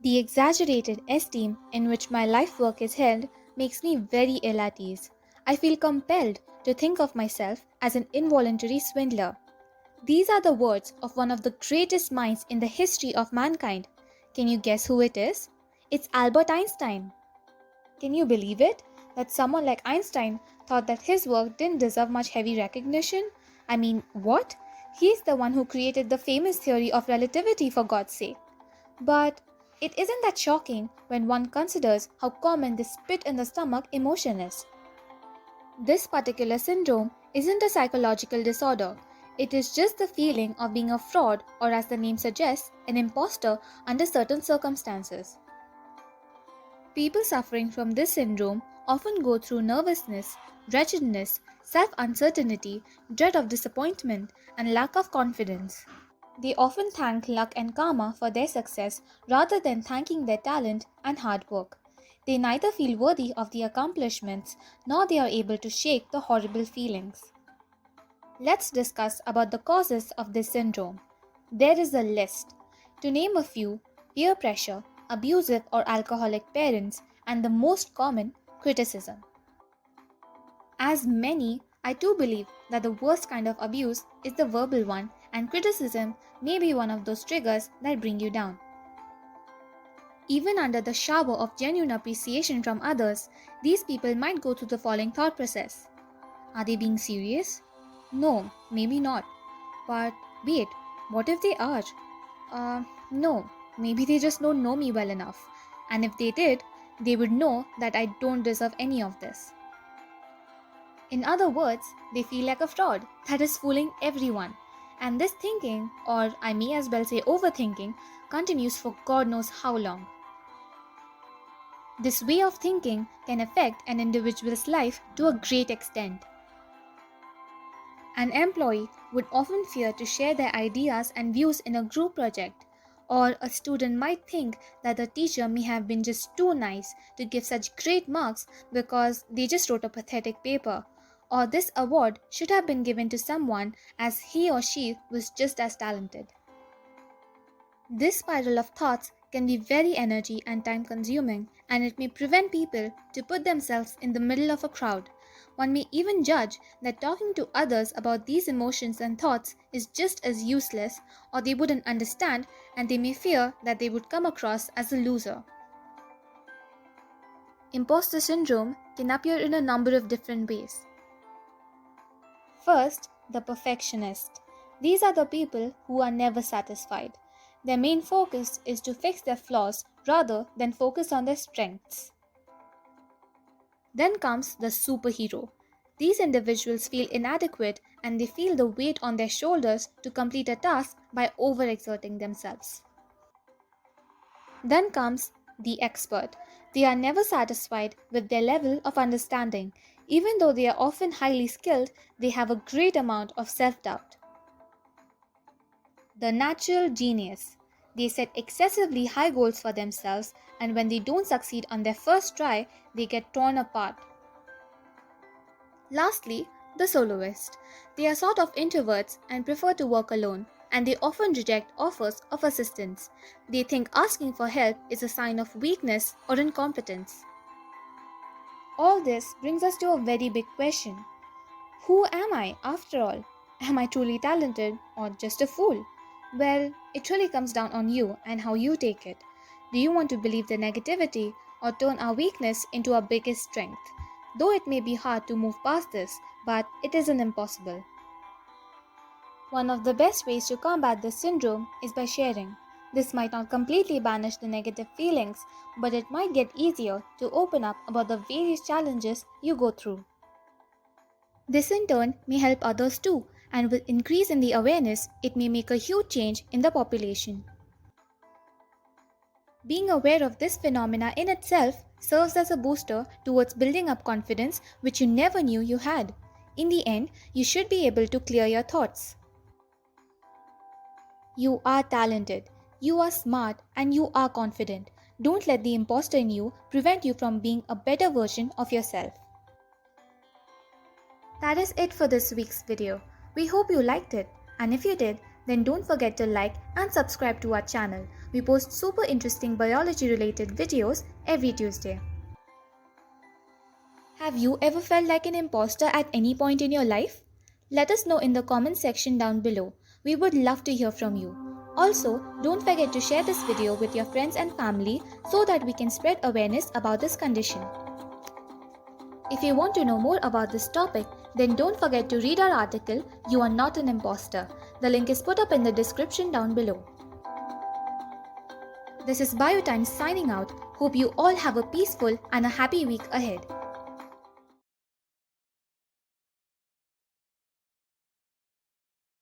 The exaggerated esteem in which my life work is held makes me very ill at ease. I feel compelled to think of myself as an involuntary swindler. These are the words of one of the greatest minds in the history of mankind. Can you guess who it is? It's Albert Einstein. Can you believe it? That someone like Einstein thought that his work didn't deserve much heavy recognition? I mean, what? He's the one who created the famous theory of relativity, for God's sake. But it isn't that shocking when one considers how common this pit in the stomach emotion is. This particular syndrome isn't a psychological disorder. It is just the feeling of being a fraud, or as the name suggests, an imposter under certain circumstances. People suffering from this syndrome often go through nervousness, wretchedness, self uncertainty, dread of disappointment, and lack of confidence. They often thank luck and karma for their success rather than thanking their talent and hard work. They neither feel worthy of the accomplishments nor they are able to shake the horrible feelings. Let's discuss about the causes of this syndrome. There is a list. To name a few: peer pressure, abusive or alcoholic parents, and the most common, criticism. As many, I too believe that the worst kind of abuse is the verbal one, and criticism may be one of those triggers that bring you down. Even under the shower of genuine appreciation from others, these people might go through the following thought process. Are they being serious? No, maybe not. But wait, what if they are? No, maybe they just don't know me well enough. And if they did, they would know that I don't deserve any of this. In other words, they feel like a fraud that is fooling everyone. And this thinking, or I may as well say overthinking, continues for God knows how long. This way of thinking can affect an individual's life to a great extent. An employee would often fear to share their ideas and views in a group project, or a student might think that the teacher may have been just too nice to give such great marks because they just wrote a pathetic paper, or this award should have been given to someone as he or she was just as talented. This spiral of thoughts can be very energy and time consuming, and it may prevent people to put themselves in the middle of a crowd. One may even judge that talking to others about these emotions and thoughts is just as useless, or they wouldn't understand, and they may fear that they would come across as a loser. Imposter syndrome can appear in a number of different ways. First, the perfectionist. These are the people who are never satisfied. Their main focus is to fix their flaws rather than focus on their strengths. Then comes the superhero. These individuals feel inadequate and they feel the weight on their shoulders to complete a task by overexerting themselves. Then comes the expert. They are never satisfied with their level of understanding. Even though they are often highly skilled, they have a great amount of self-doubt. The natural genius. They set excessively high goals for themselves, and when they don't succeed on their first try, they get torn apart. Lastly, the soloist. They are sort of introverts and prefer to work alone, and they often reject offers of assistance. They think asking for help is a sign of weakness or incompetence. All this brings us to a very big question. Who am I after all? Am I truly talented or just a fool? Well, it really comes down on you and how you take it. Do you want to believe the negativity or turn our weakness into our biggest strength? Though it may be hard to move past this, but it isn't impossible. One of the best ways to combat this syndrome is by sharing. This might not completely banish the negative feelings, but it might get easier to open up about the various challenges you go through. This in turn may help others too, and with increase in the awareness, it may make a huge change in the population. Being aware of this phenomena in itself serves as a booster towards building up confidence which you never knew you had. In the end, you should be able to clear your thoughts. You are talented, you are smart, and you are confident. Don't let the imposter in you prevent you from being a better version of yourself. That is it for this week's video. We hope you liked it, and if you did, Then don't forget to like and subscribe to our channel. We post super interesting biology related videos every Tuesday. Have you ever felt like an imposter at any point in your life? Let us know in the comment section down below. We would love to hear from you. Also, don't forget to share this video with your friends and family so that we can spread awareness about this condition. If you want to know more about this topic, then don't forget to read our article, You Are Not an Imposter. The link is put up in the description down below. This is BioTime signing out. Hope you all have a peaceful and a happy week ahead.